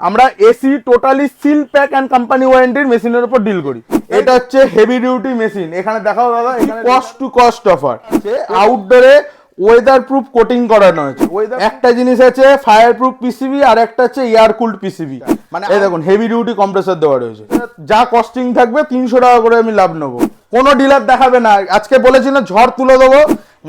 আমরা AC totally seal pack and company ওয়ারেন্টির মেশিনের উপর ডিল করি। এটা হচ্ছে হেভি ডিউটি মেশিন। এখানে দেখাও দাদা, এখানে কস্ট টু কস্ট অফার আউটডোরে ওয়েদার প্রুফ কোটিং করানো হয়েছে। একটা জিনিস আছে ফায়ার প্রুফ পিসিবি আর একটা হচ্ছে এয়ার কুলড পিসিবি। মানে এই দেখুন হেভি ডিউটি কম্প্রেসর দেওয়া রয়েছে। যা কস্টিং থাকবে 300 টাকা করে আমি লাভ নেবো। কোনো ডিলার দেখাবে না। আজকে বলেছি না ঝড় তুলে দেবো।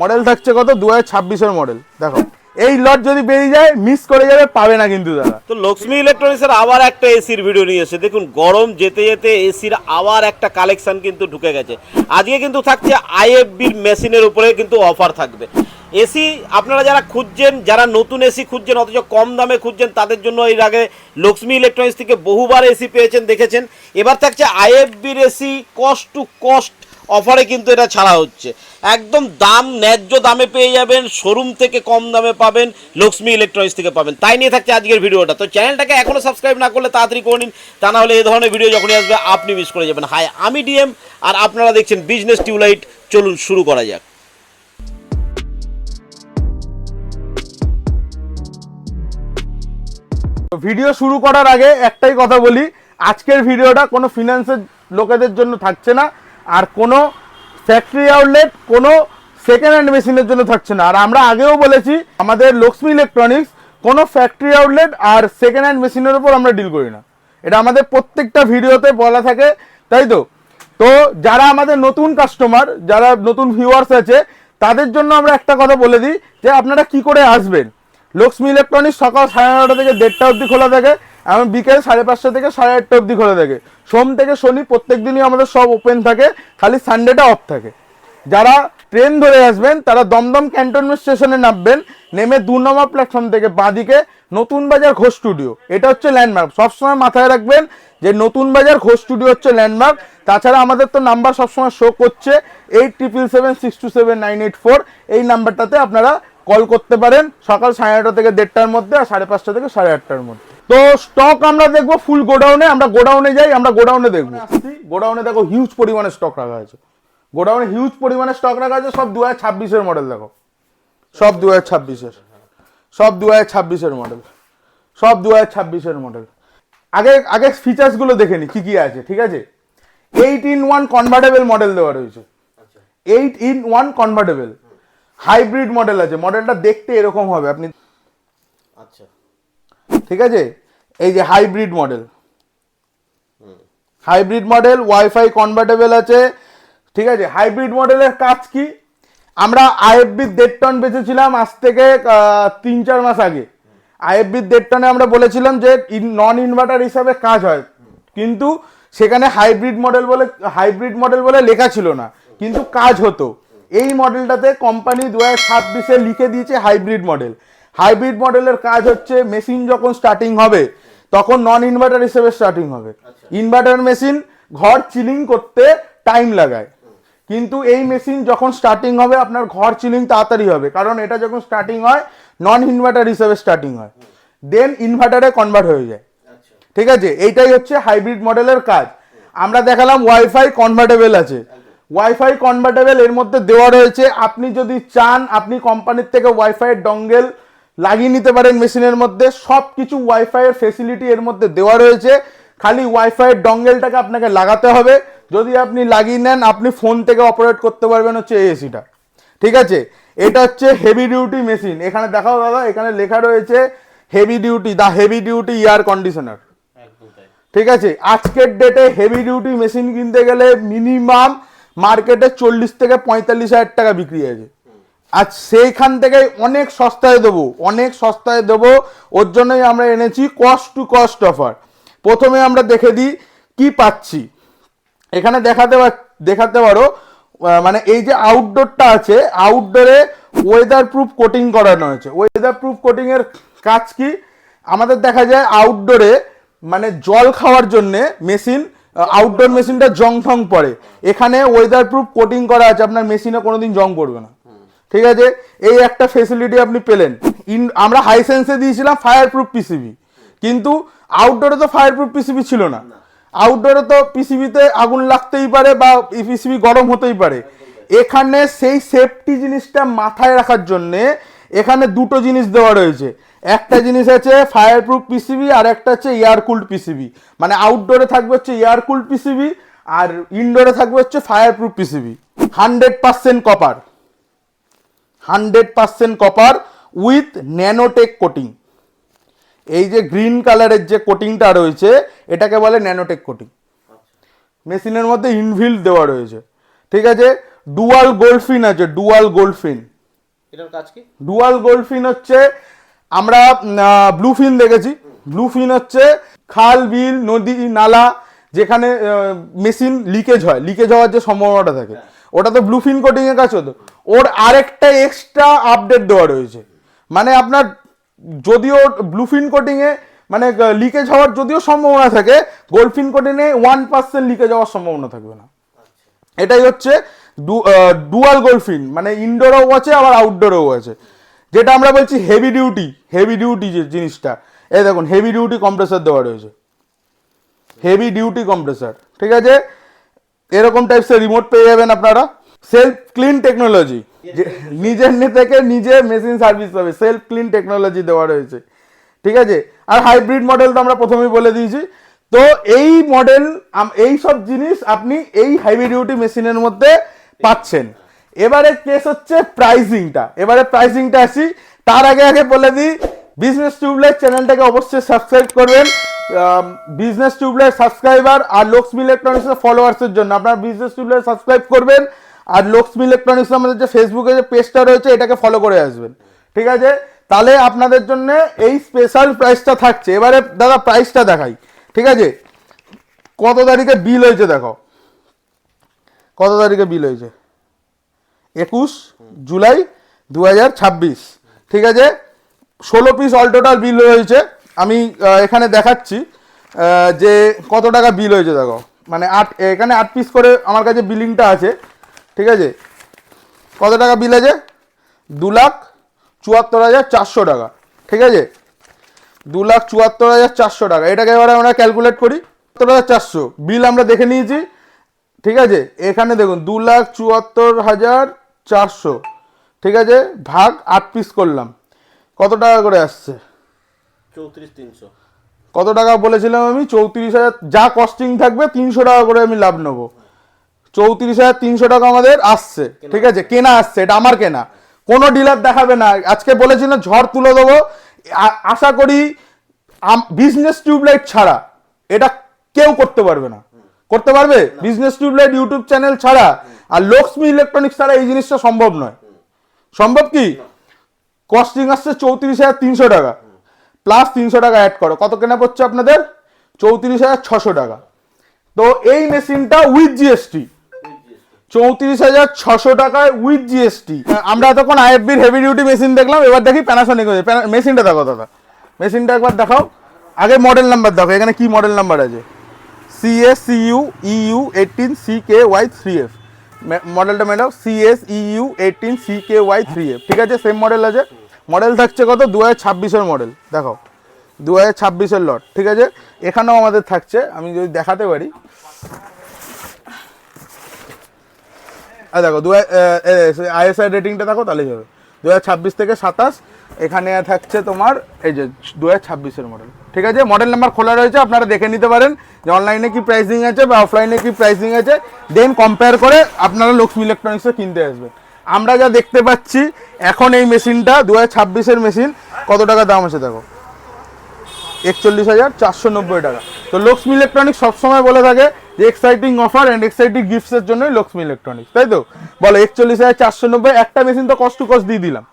মডেল থাকছে কত 2026-এর মডেল। দেখো এই লট যদি বেরিয়ে যায় মিস করে যাবে, পাবে না কিন্তু দাদা। তো লক্ষ্মী ইলেকট্রনিক্সের আবার একটা এসির ভিডিও নিয়ে এসে দেখুন, গরম যেতে যেতে এসির আবার একটা কালেকশন কিন্তু ঢুকে গেছে। আজকে কিন্তু থাকছে আইএফবির মেশিনের উপরে কিন্তু অফার থাকবে। এসি আপনারা যারা খুঁজছেন, যারা নতুন এসি খুঁজছেন অথচ কম দামে খুঁজছেন, তাদের জন্য এর আগে লক্ষ্মী ইলেকট্রনিক্স থেকে বহুবার এসি পেয়েছেন, দেখেছেন। এবার থাকছে আইএফবির এসি কস্ট টু কস্ট অফারে কিন্তু এটা ছাড়া হচ্ছে। একদম দাম ন্যায্য দামে পেয়ে যাবেন, শোরুম থেকে কম দামে পাবেন, লক্ষ্মী ইলেকট্রনিক্স থেকে পাবেন। তাই নিয়ে থাকছে আজকের ভিডিওটা। তো চ্যানেলটাকে এখনও সাবস্ক্রাইব না করলে তাড়াতাড়ি করে নিন, তা না হলে এই ধরনের ভিডিও যখনই আসবে আপনি মিস করে যাবেন। হাই, আমি ডিএম আর আপনারা দেখছেন বিজনেস টিউবলাইট। চলুন শুরু করা যাক। ভিডিও শুরু করার আগে একটাই কথা বলি, আজকের ভিডিওটা কোনো ফিনান্সের লোকেদের জন্য থাকছে না, আর কোনো ফ্যাক্টরি আউটলেট, কোনো সেকেন্ড হ্যান্ড মেশিনের জন্য থাকছে না। আর আমরা আগেও বলেছি আমাদের লক্ষ্মী ইলেকট্রনিক্স কোনো ফ্যাক্টরি আউটলেট আর সেকেন্ড হ্যান্ড মেশিনের উপর আমরা ডিল করি না। এটা আমাদের প্রত্যেকটা ভিডিওতে বলা থাকে, তাই তো। তো যারা আমাদের নতুন কাস্টমার, যারা নতুন ভিউয়ার্স আছে, তাদের জন্য আমরা একটা কথা বলে দিই যে আপনারা কি করে আসবেন। লক্ষ্মী ইলেকট্রনিক্স সকাল 9:30 থেকে 1:30 অবধি খোলা থাকে, এবং বিকেল 5:30 থেকে 8:30 অবধি খোলা থাকে। সোম থেকে শনি প্রত্যেক দিনই আমাদের সব ওপেন থাকে, খালি সানডেটা অফ থাকে। যারা ট্রেন ধরে আসবেন তারা দমদম ক্যান্টনমেন্ট স্টেশনে নামবেন, নেমে 2 নম্বর প্ল্যাটফর্ম থেকে বাঁদিকে নতুন বাজার ঘোষ স্টুডিও, এটা হচ্ছে ল্যান্ডমার্ক। সবসময় মাথায় রাখবেন যে নতুন বাজার ঘোষ স্টুডিও হচ্ছে ল্যান্ডমার্ক। তাছাড়া আমাদের তো নাম্বার সবসময় শো করছে 8777627984। এই নাম্বারটাতে আপনারা কল করতে পারেন সকাল 9:30 থেকে 1:30-র মধ্যে, আর 5:30 থেকে 8:30-র মধ্যে। তো স্টক আমরা দেখবো ফুল গোডাউনে। আমরা গোডাউনে যাই, আমরা গোডাউনে দেখবো। গোডাউনে দেখো হিউজ পরিমাণে স্টক রাখা আছে। গোডাউনে হিউজ পরিমাণে স্টক রাখা আছে। সব 2026-এর মডেল। দেখো সব 2026-এর, সব 2026-এর মডেল, সব 2026-এর মডেল। আগে ফিচার্সগুলো দেখে নি কি কি আছে, ঠিক আছে। 8-in-1 কনভার্টেবল মডেল দেওয়া রয়েছে। 8-in-1 কনভার্টেবল হাইব্রিড মডেল আছে। মডেলটা দেখতে এরকম হবে আপনি, আচ্ছা ঠিক আছে। এই যে hybrid model, hybrid model wifi convertible আছে, ঠিক আছে। হাইব্রিড মডেলের কাজ কি, আমরা আইএফবি 1.5 টন বেচেছিলাম আজ থেকে 3-4 মাস আগে। আইএফবি 1.5 টনে আমরা বলেছিলাম যে নন ইনভার্টার হিসাবে কাজ হয়, কিন্তু সেখানে হাইব্রিড মডেল বলে লেখা ছিল না, কিন্তু কাজ হতো। এই মডেলটাতে কোম্পানি 2026-এ লিখে দিয়েছে হাইব্রিড মডেল। হাইব্রিড মডেলের কাজ হচ্ছে মেশিন যখন স্টার্টিং হবে তখন নন ইনভার্টার হিসেবে স্টার্টিং হবে। ইনভার্টার মেশিন ঘর চিলিং করতে টাইম লাগায়, কিন্তু এই মেশিন যখন স্টার্টিং হবে আপনার ঘর চিলিং তাড়াতাড়ি হবে, কারণ এটা যখন স্টার্টিং হয় নন ইনভার্টার হিসেবে স্টার্টিং হয়, দেন ইনভার্টারে কনভার্ট হয়ে যায়, ঠিক আছে। এইটাই হচ্ছে হাইব্রিড মডেলের কাজ। আমরা দেখালাম ওয়াইফাই কনভার্টেবল আছে। ওয়াইফাই কনভার্টেবল এর মধ্যে দেওয়া রয়েছে, আপনি যদি চান আপনি কোম্পানির থেকে ওয়াইফাই ডঙ্গেল লাগিয়ে নিতে পারেন মেশিনের মধ্যে। সব কিছু ওয়াইফাইয়ের ফেসিলিটি এর মধ্যে দেওয়া রয়েছে, খালি ওয়াইফাইয়ের ডঙ্গেলটাকে আপনাকে লাগাতে হবে। যদি আপনি লাগিয়ে নেন আপনি ফোন থেকে অপারেট করতে পারবেন হচ্ছে এই এসিটা, ঠিক আছে। এটা হচ্ছে হেভি ডিউটি মেশিন। এখানে দেখাও দাদা, এখানে লেখা রয়েছে heavy duty, the heavy duty air conditioner, ঠিক আছে। আজকের ডেটে হেভি ডিউটি মেশিন কিনতে গেলে মিনিমাম মার্কেটে 40 থেকে 45 হাজার টাকা বিক্রি আছে। আর সেইখান থেকে অনেক সস্তায় দেবো, অনেক সস্তায় দেবো। ওর জন্যই আমরা এনেছি কস্ট টু কস্ট অফার। প্রথমে আমরা দেখে দিই কি পাচ্ছি। এখানে দেখাতে পারো, মানে এই যে আউটডোরটা আছে, আউটডোরে ওয়েদার প্রুফ কোটিং করানো হয়েছে। ওয়েদার প্রুফ কোটিং এর কাজ কি, আমাদের দেখা যায় আউটডোরে মানে জল খাওয়ার জন্য মেশিন, আউটডোর মেশিনটা জং ঠং পড়ে, এখানে ওয়েদার প্রুফ কোটিং করা আছে, আপনার মেশিনে কোনোদিন জং পড়বে না, ঠিক আছে। এই একটা ফেসিলিটি আপনি পেলেন। আমরা হাইসেন্সে দিয়েছিলাম ফায়ার প্রুফ পিসিবি, কিন্তু আউটডোরে তো ফায়ার প্রুফ পিসিবি ছিল না। আউটডোরে তো পিসিবিতে আগুন লাগতেই পারে বা পিসিবি গরম হতেই পারে। এখানে সেই সেফটি জিনিসটা মাথায় রাখার জন্যে এখানে দুটো জিনিস দেওয়া রয়েছে, একটা জিনিস আছে ফায়ার প্রুফ পিসিবি আর একটা হচ্ছে এয়ার কুলড পিসিবি। মানে আউটডোরে থাকবে হচ্ছে এয়ার কুলড পিসিবি আর ইনডোরে থাকবে হচ্ছে fire proof PCB. 100% copper, 100% copper with nanotech coating. এই যে গ্রিন কালারের যে কোটিংটা রয়েছে এটাকে বলে ন্যানোটেক কোটিং। মেশিনের মধ্যে ইনভিল্ড দেওয়া রয়েছে, ঠিক আছে। ডুয়াল গোল্ডফিন আছে, ডুয়াল গোল্ডফিন। এটার কাজ কি? ডুয়াল গোল্ডফিন হচ্ছে, আমরা ব্লুফিন দেখেছি, ব্লুফিন হচ্ছে খাল বিল নদী নালা যেখানে মেশিন লিকেজ হয়, লিকেজ হওয়ার যে সম্ভাবনাটা থাকে, ওটা তো ব্লুফিন কোটিং এর কাজ হতো। ওর আরেকটা এক্সট্রা আপডেট দেওয়া রয়েছে, মানে আপনার যদিও ব্লুফিন কোটিং এ মানে লিকেজ হওয়ার যদিও সম্ভাবনা থাকে, গোল্ডফিন কোটিং এ 1% লিকেজ হওয়ার সম্ভাবনা থাকবে না। এটাই হচ্ছে ডুয়াল গোল্ডফিন, মানে ইনডোরেও আছে আবার আউটডোরেও আছে। যেটা আমরা বলছি হেভি ডিউটি যে জিনিসটা, এই দেখুন হেভি ডিউটি কম্প্রেসার দেওয়া রয়েছে, হেভি ডিউটি কম্প্রেসার, ঠিক আছে। এরকম টাইপসের রিমোট পেয়ে যাবেন আপনারা। সেলফ ক্লিন টেকনোলজি, নিজের থেকে নিজে মেশিন সার্ভিস পাবে, সেলফ ক্লিন টেকনোলজি দেওয়া রয়েছে, ঠিক আছে। আর হাইব্রিড মডেল তো আমরা প্রথমেই বলে দিয়েছি। তো এই মডেল, এই সব জিনিস আপনি এই হেভি ডিউটি মেশিনের মধ্যে পাচ্ছেন। এবারে কেস হচ্ছে প্রাইসিংটা, এবারে প্রাইসিংটা আসি। তার আগে বলে দিই, বিজনেস টিউবলাইট চ্যানেলটাকে অবশ্যই সাবস্ক্রাইব করবেন। বিজনেস টিউবলাইট সাবস্ক্রাইবার আর লক্ষ্মী ইলেকট্রনিক্সের ফলোয়ার্সের জন্য আপনারা বিজনেস টিউবলাইট সাবস্ক্রাইব করবেন, আর লক্ষ্মী ইলেকট্রনিক্স আমাদের যে ফেসবুকে যে পেজটা রয়েছে এটাকে ফলো করে আসবেন, ঠিক আছে। তাহলে আপনাদের জন্য এই স্পেশাল প্রাইসটা থাকছে। এবারে দাদা প্রাইসটা দেখাই, ঠিক আছে। কত তারিখে বিল হয়েছে দেখো, কত তারিখে বিল হয়েছে, 21 জুলাই 2026, ঠিক আছে। 16 পিস অল টোটাল বিল হয়েছে। আমি এখানে দেখাচ্ছি যে কত টাকা বিল হয়েছে দেখো, মানে এখানে 8 পিস করে আমার কাছে বিলিংটা আছে, ঠিক আছে। কত টাকা বিল আছে, 2,74,400 টাকা, ঠিক আছে। 2,74,400 টাকা। এটাকে এবারে আমরা ক্যালকুলেট করি, 400 বিল আমরা দেখে নিয়েছি, ঠিক আছে। এখানে দেখুন 2,74,400, ঠিক আছে, ভাগ 8 পিস করলাম, কত টাকা করে আসছে, 34,300। কত টাকা বলেছিলাম আমি, 34,000। যা কস্টিং থাকবে 300 টাকা করে আমি লাভ নেবো। 34,300 টাকা আমাদের আসছে, ঠিক আছে, কেনা আসছে। এটা আমার কেনা, কোনো ডিলার দেখাবে না। আজকে বলেছিলাম ঝড় তুলে দেবো, আশা করি বিজনেস টিউবলাইট ছাড়া এটা কেউ করতে পারবে না। করতে পারবে? বিজনেস টিউবলাইট ইউটিউব চ্যানেল ছাড়া আর লক্ষ্মী ইলেকট্রনিক্স ছাড়া এই জিনিসটা সম্ভব নয়। সম্ভব কি? কস্টিং আসছে 34,300 টাকা, প্লাস 300 টাকা অ্যাড করো, কত কেনা পড়ছে আপনাদের, 34,600 টাকা। তো এই মেশিনটা উইথ জিএসটি 34,600 টাকায় উইথ জিএসটি। আমরা এতক্ষণ আইএফবির হেভি ডিউটি মেশিন দেখলাম, এবার দেখি প্যানাসোনিক মেশিনটা দেখো দাদা, মেশিনটা একবার দেখাও। আগে মডেল নাম্বার দেখো, এখানে কি মডেল নাম্বার আছে, CSEU EU 18CKY3F, মডেলটা মেলাও, CSEU 18CKY3F, ঠিক আছে, সেম মডেল আছে। মডেল থাকছে কত, 2026-এর মডেল, দেখো 2026-এর লট, ঠিক আছে। এখানেও আমাদের থাকছে, আমি যদি দেখাতে পারি, দেখো ISI রেটিংটা দেখো, তাহলে যাবে 2026 থেকে 27। এখানে থাকছে তোমার এই যে 2026-এর মডেল, ঠিক আছে। মডেল নাম্বার খোলা রয়েছে, আপনারা দেখে নিতে পারেন যে অনলাইনে কি প্রাইসিং আছে বা অফলাইনে কি প্রাইসিং আছে, দেন কম্পেয়ার করে আপনারা লক্ষ্মী ইলেকট্রনিক্সে কিনতে আসবেন। আমরা যা দেখতে পাচ্ছি এখন এই মেশিনটা 2026-এর মেশিন কত টাকা দাম আছে দেখো, 41,490 টাকা। তো লক্ষ্মী ইলেকট্রনিক্স সবসময় বলে থাকে যে এক্সাইটিং অফার অ্যান্ড এক্সাইটিং গিফটসের জন্যই লক্ষ্মী ইলেকট্রনিক্স, তাই তো বলো। 41,490, একটা মেশিন তো কষ্ট দিয়ে দিলাম,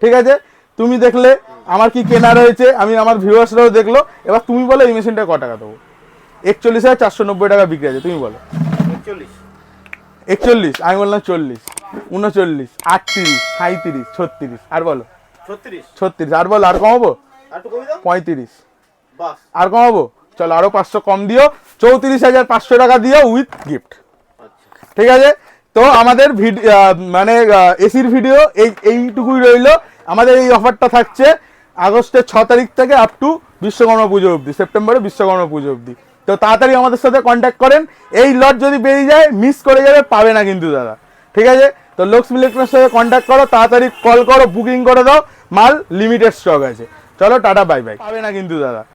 ঠিক আছে। তুমি দেখলে আমার কি কেনা রয়েছে, আমি আমার ভিউয়ার্সরাও দেখলো। এবার তুমি বলো এই মেশিনটা ক টাকা দেবো, 41,490 টাকা বিক্রি আছে, তুমি বলো। 41, আমি বললাম 40, 39, 38, 37, 36, আর বলো 36, আর বলো, আর কমাবো 35, আর কমাবো, চলো আরো 500 কম দিও, 34,500 টাকা দিও উইথ গিফট, ঠিক আছে। তো আমাদের মানে এসির ভিডিও এইটুকুই রইলো। আমাদের এই অফারটা থাকছে আগস্টের 6 তারিখ থেকে আপ টু বিশ্বকর্মা পুজো অবধি, সেপ্টেম্বরে বিশ্বকর্মা পুজো অবধি। তো তাড়াতাড়ি আমাদের সাথে কন্ট্যাক্ট করেন, এই লট যদি বেরিয়ে যায় মিস করে যাবে, পাবে না কিন্তু দাদা, ঠিক আছে। তো লক্ষ্মী ইলেকট্রনিক্সের সাথে কন্ট্যাক্ট করো, তাড়াতাড়ি কল করো, বুকিং করে দাও, মাল লিমিটেড স্টক আছে। চলো টাটা বাই বাই। পাবে না কিন্তু দাদা।